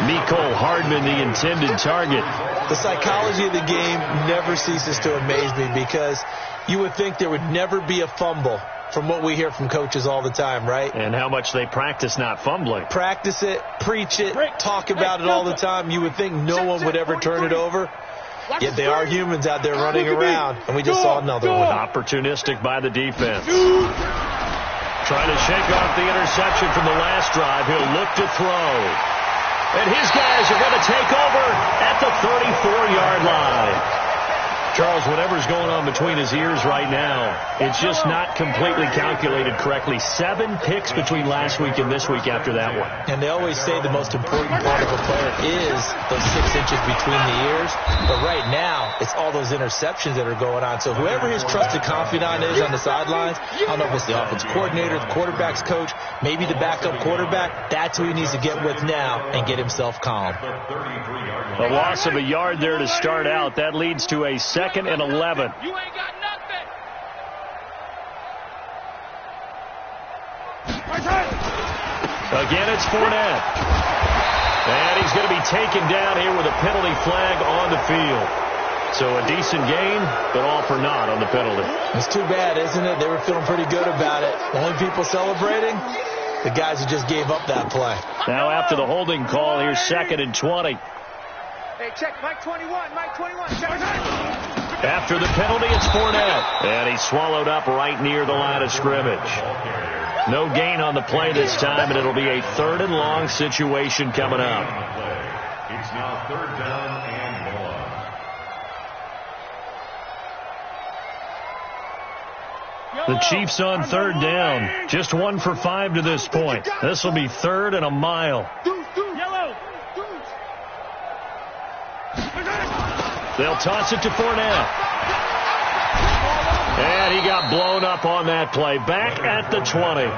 Mecole Hardman, the intended target. The psychology of the game never ceases to amaze me because you would think there would never be a fumble from what we hear from coaches all the time, right? And how much they practice not fumbling. Practice it, preach it, talk about it all the time. You would think no one would ever turn it over. Yet they are humans out there running around, and we just saw another one. Opportunistic by the defense. Trying to shake off the interception from the last drive. He'll look to throw. And his guys are going to take over at the 34-yard line. Charles, whatever's going on between his ears right now, it's just not completely calculated correctly. 7 picks between last week and this week after that one. And they always say the most important part of a player is those 6 inches between the ears. But right now, it's all those interceptions that are going on. So whoever his trusted confidant is on the sidelines, I don't know if it's the offense coordinator, the quarterback's coach, maybe the backup quarterback, that's who he needs to get with now and get himself calm. A loss of a yard there to start out. That leads to a 2nd and 11. You ain't got nothing. Again, it's Fournette. And he's going to be taken down here with a penalty flag on the field. So a decent game, but all for naught on the penalty. It's too bad, isn't it? They were feeling pretty good about it. Only people celebrating, the guys who just gave up that play. Now after the holding call, here's 2nd and 20. Hey, check Mike 21, Mike 21. Check. After the penalty, it's Fournette. And he's swallowed up right near the line of scrimmage. No gain on the play this time, and it'll be a 3rd and long situation coming up. It's now 3rd down and 1. The Chiefs on 3rd down. Just 1 for 5 to this point. This will be 3rd and a mile. Yellow. They'll toss it to Fournette. And he got blown up on that play. Back at the 20.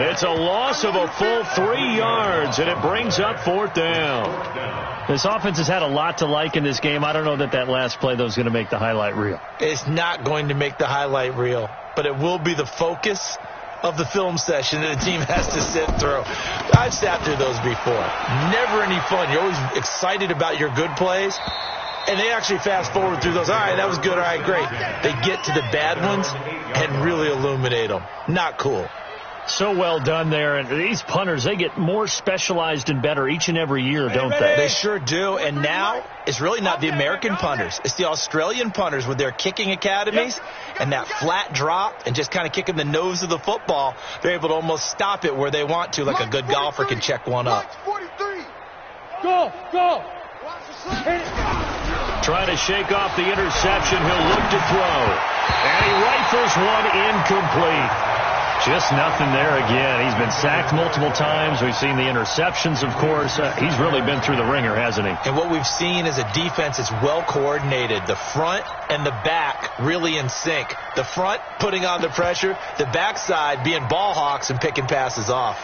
It's a loss of a full 3 yards, and it brings up 4th down. This offense has had a lot to like in this game. I don't know that last play, though, is going to make the highlight reel. It's not going to make the highlight reel, but it will be the focus of the film session that the team has to sit through. I've sat through those before. Never any fun. You're always excited about your good plays. And they actually fast forward through those. All right, that was good. All right, great. They get to the bad ones and really illuminate them. Not cool. So well done there. And these punters, they get more specialized and better each and every year, don't they? They sure do. And now it's really not the American punters. It's the Australian punters with their kicking academies and that flat drop and just kind of kicking the nose of the football. They're able to almost stop it where they want to, like a good golfer can check one up. Go. Trying to shake off the interception. He'll look to throw. And he rifles one incomplete. Just nothing there again. He's been sacked multiple times. We've seen the interceptions, of course. He's really been through the ringer, hasn't he? And what we've seen is a defense that's well coordinated. The front and the back really in sync. The front putting on the pressure. The backside being ball hawks and picking passes off.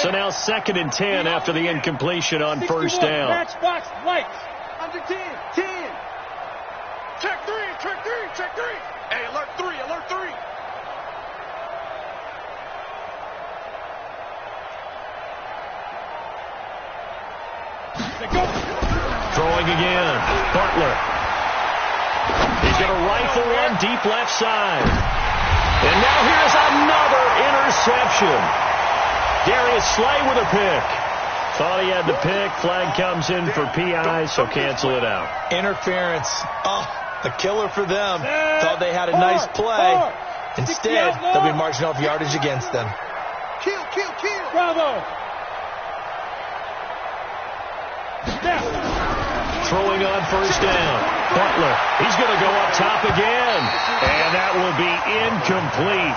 So now 2nd and 10 after the incompletion on 1st down. Matchbox lights. Under 10. Check 3. Hey, alert 3. Throwing again. Butler. He's going to rifle one deep left side. And now here's another interception. Darius Slay with a pick. Thought he had the pick. Flag comes in for PI, so cancel it out. Interference. Oh, a killer for them. Thought they had a nice play. Instead, they'll be marching off yardage against them. Kill. Bravo. Throwing on 1st down. Butler. He's going to go up top again. And that will be incomplete.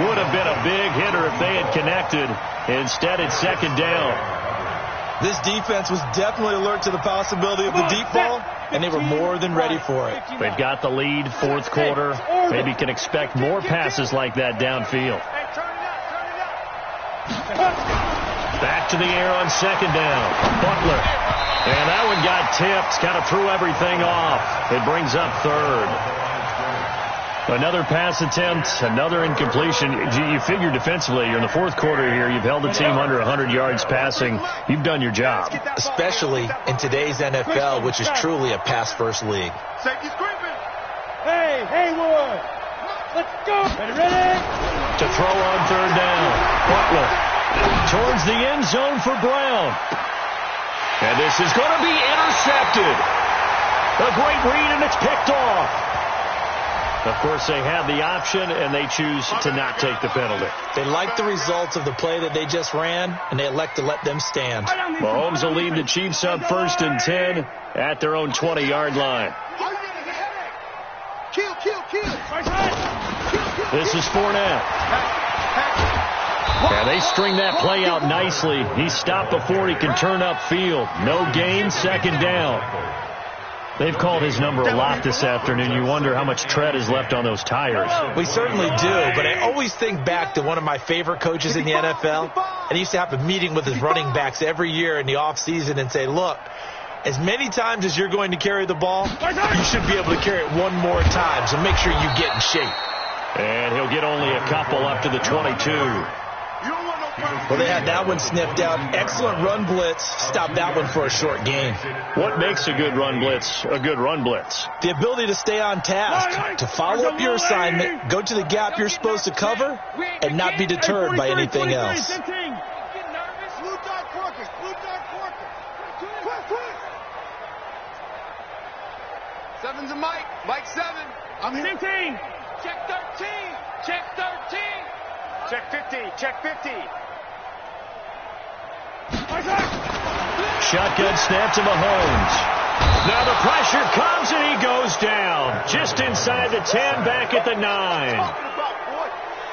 Would have been a big hitter if they had connected. Instead, it's 2nd down. This defense was definitely alert to the possibility of the deep ball, and they were more than ready for it. They've got the lead, 4th quarter. Maybe can expect more passes like that downfield. Back to the air on 2nd down. Butler. And that one got tipped. Kind of threw everything off. It brings up 3rd. Another pass attempt, another incompletion. You figure defensively, you're in the 4th quarter here. You've held the team under 100 yards passing. You've done your job. Especially in today's NFL, which is truly a pass-first league. Safety's creeping. Hey, Haywood. Let's go. Ready? To throw on third down. Butler towards the end zone for Brown. And this is going to be intercepted. A great read, and it's picked off. Of course, they have the option, and they choose to not take the penalty. They like the results of the play that they just ran, and they elect to let them stand. Mahomes will lead the Chiefs up 1st and 10 at their own 20-yard line. Kill. This is Fournette. Yeah, they string that play out nicely. He's stopped before he can turn upfield. No gain, 2nd down. They've called his number a lot this afternoon. You wonder how much tread is left on those tires. We certainly do, but I always think back to one of my favorite coaches in the NFL. And he used to have a meeting with his running backs every year in the offseason and say, look, as many times as you're going to carry the ball, you should be able to carry it one more time, so make sure you get in shape. And he'll get only a couple up to the 22. Well, they had that one sniffed out. Excellent run blitz. Stop that one for a short gain. What makes a good run blitz a good run blitz? The ability to stay on task, to follow up your assignment, go to the gap you're supposed to cover, and not be deterred by anything else. Seven's a Mike. Mike 7. I'm here. 17. Check 13. Check 13. Check 50. Check 50. Shotgun snap to Mahomes. Now the pressure comes and he goes down. Just inside the 10, back at the 9.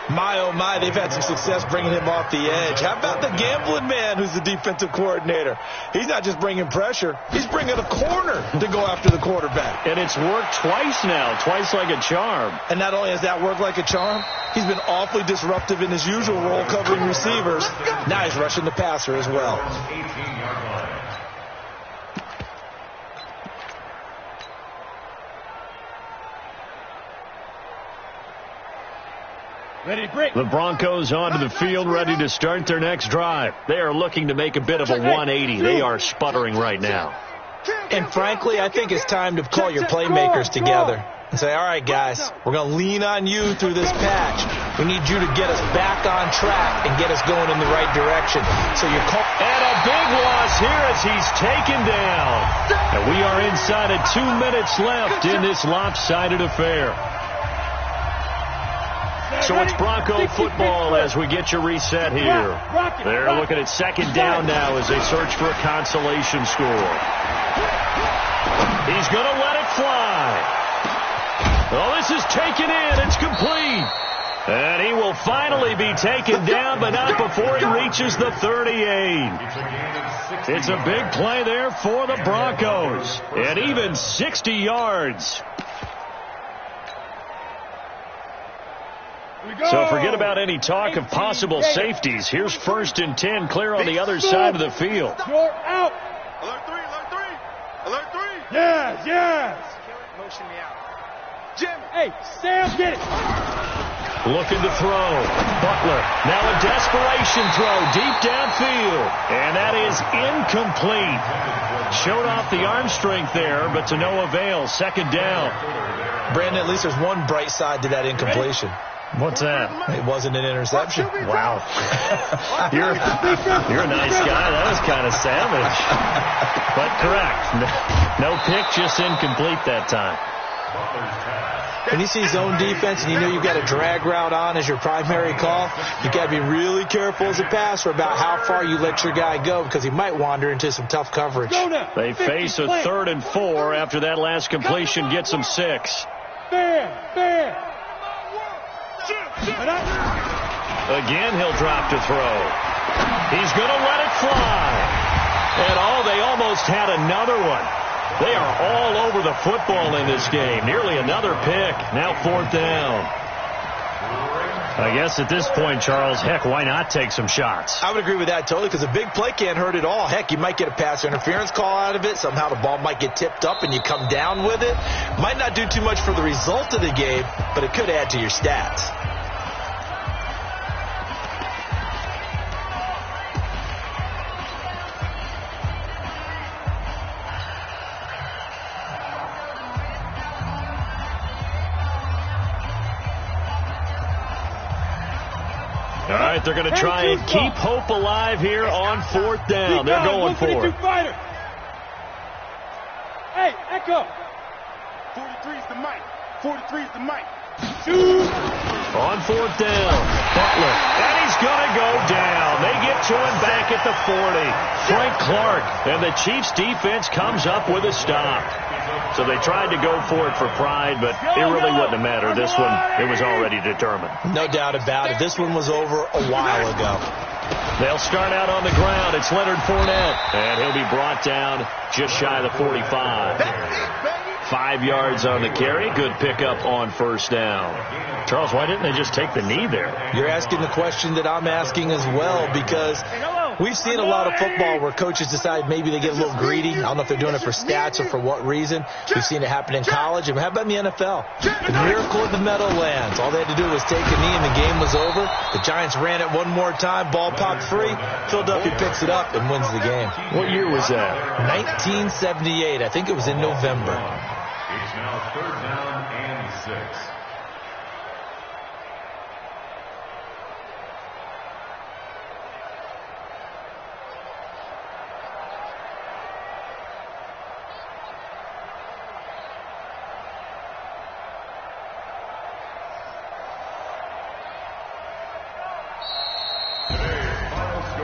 My, oh my, they've had some success bringing him off the edge. How about the gambling man who's the defensive coordinator? He's not just bringing pressure. He's bringing a corner to go after the quarterback. And it's worked twice now, twice like a charm. And not only has that worked like a charm, he's been awfully disruptive in his usual role covering receivers. Now he's rushing the passer as well. The Broncos onto the field, ready to start their next drive. They are looking to make a bit of a 180. They are sputtering right now. And frankly, I think it's time to call your playmakers together and say, all right, guys, we're going to lean on you through this patch. We need you to get us back on track and get us going in the right direction. So you're and a big loss here as he's taken down. And we are inside of 2 minutes left in this lopsided affair. So it's Bronco football as we get you reset here. They're looking at 2nd down now as they search for a consolation score. He's going to let it fly. Oh, this is taken in. It's complete. And he will finally be taken down, but not before he reaches the 38. It's a big play there for the Broncos. And even 60 yards. So forget about any talk of possible safeties. Here's 1st and 10, clear on the other side of the field. You're out. Alert 3. Alert 3. Alert 3. Yes. Motion me out. Jim. Hey, Sam, get it. Looking to throw. Butler. Now a desperation throw deep downfield. And that is incomplete. Showed off the arm strength there, but to no avail. 2nd down. Brandon, at least there's one bright side to that incompletion. What's that? It wasn't an interception. Wow. You're a nice guy. That was kind of savage. But correct. No pick, just incomplete that time. When you see zone defense and you know you've got a drag route on as your primary call, you've got to be really careful as a passer about how far you let your guy go because he might wander into some tough coverage. They face a 3rd and 4 after that last completion gets them 6. Fair. Again, he'll drop to throw. He's going to let it fly. And they almost had another one. They are all over the football in this game. Nearly another pick. Now 4th down. I guess at this point, Charles, heck, why not take some shots? I would agree with that totally because a big play can't hurt at all. Heck, you might get a pass interference call out of it. Somehow the ball might get tipped up and you come down with it. Might not do too much for the result of the game, but it could add to your stats. All right, they're going to try and keep hope alive here on 4th down. They're going for it. Hey, Echo. 43's the mic. 43's the mic. On 4th down, Butler, and he's going to go down. They get to him back at the 40. Frank Clark, and the Chiefs defense comes up with a stop. So they tried to go for it for pride, but it really wouldn't have mattered. This one, it was already determined. No doubt about it. This one was over a while ago. They'll start out on the ground. It's Leonard Fournette, and he'll be brought down just shy of the 45. 5 yards on the carry. Good pickup on 1st down. Charles, why didn't they just take the knee there? You're asking the question that I'm asking as well, because we've seen a lot of football where coaches decide maybe they get a little greedy. I don't know if they're doing it for stats or for what reason. We've seen it happen in college. And how about in the NFL? The miracle of the Meadowlands. All they had to do was take a knee and the game was over. The Giants ran it one more time. Ball popped free. Philadelphia picks it up and wins the game. What year was that? 1978. I think it was in November. It's now 3rd down and 6.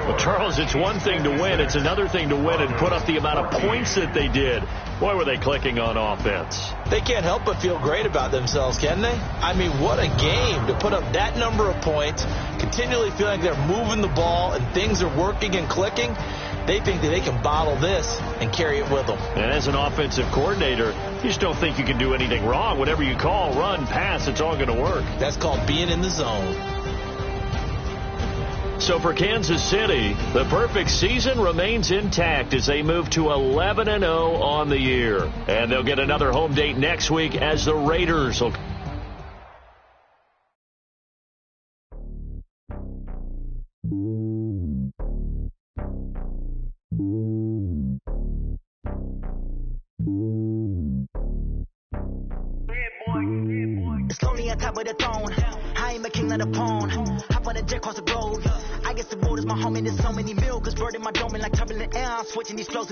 Well, Charles, it's one thing to win. It's another thing to win and put up the amount of points that they did. Boy, were they clicking on offense. They can't help but feel great about themselves, can they? I mean, what a game to put up that number of points, continually feeling like they're moving the ball and things are working and clicking. They think that they can bottle this and carry it with them. And as an offensive coordinator, you just don't think you can do anything wrong. Whatever you call, run, pass, it's all going to work. That's called being in the zone. So for Kansas City, the perfect season remains intact as they move to 11-0 on the year. And they'll get another home date next week as the Raiders will... It's lonely on top of the throne. I ain't a king of the pawn. Hop on a jet across the road. I guess the road is my home and there's so many mil. Cause bird in my dome and like turbulent air. I'm switching these flows.